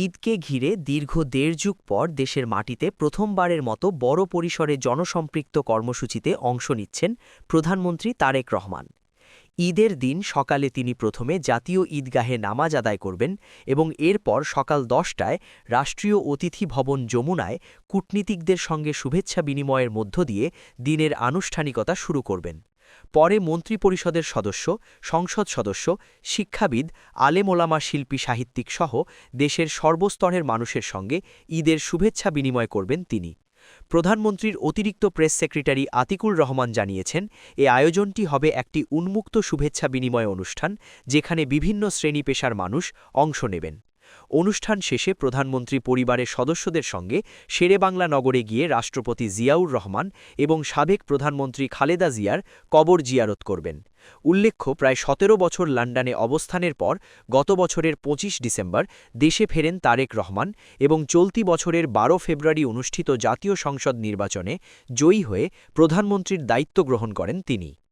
ঈদকে ঘিরে দীর্ঘ দেড় যুগ পর দেশের মাটিতে প্রথমবারের মতো বড় পরিসরে জনসম্পৃক্ত কর্মসূচিতে অংশ নিচ্ছেন প্রধানমন্ত্রী তারেক রহমান। ঈদের দিন সকালে তিনি প্রথমে জাতীয় ঈদগাহে নামাজ আদায় করবেন এবং এরপর সকাল ১০টায় রাষ্ট্রীয় অতিথি ভবন যমুনায় কূটনীতিকদের সঙ্গে শুভেচ্ছা বিনিময়ের মধ্য দিয়ে দিনের আনুষ্ঠানিকতা শুরু করবেন। পরে মন্ত্রিপরিষদের সদস্য, সংসদ সদস্য, শিক্ষাবিদ, আলেম ওলামা, শিল্পী, সাহিত্যিক সহ দেশের সর্বস্তরের মানুষের সঙ্গে ঈদের শুভেচ্ছা বিনিময় করবেন তিনি। প্রধানমন্ত্রীর অতিরিক্ত প্রেস সেক্রেটারি আতিকুর রহমান জানিয়েছেন, এ আয়োজনটি হবে একটি উন্মুক্ত শুভেচ্ছা বিনিময় অনুষ্ঠান, যেখানে বিভিন্ন শ্রেণী পেশার মানুষ অংশ নেবেন। অনুষ্ঠান শেষে প্রধানমন্ত্রী পরিবারের সদস্যদের সঙ্গে শেরেবাংলা নগরে গিয়ে রাষ্ট্রপতি জিয়াউর রহমান এবং সাবেক প্রধানমন্ত্রী খালেদা জিয়ার কবর জিয়ারত করবেন। উল্লেখ্য, প্রায় ১৭ বছর লন্ডনে অবস্থানের পর গত বছরের ২৫ ডিসেম্বর দেশে ফেরেন তারেক রহমান এবং চলতি বছরের ১২ ফেব্রুয়ারি অনুষ্ঠিত জাতীয় সংসদ নির্বাচনে জয়ী হয়ে প্রধানমন্ত্রীর দায়িত্ব গ্রহণ করেন তিনি।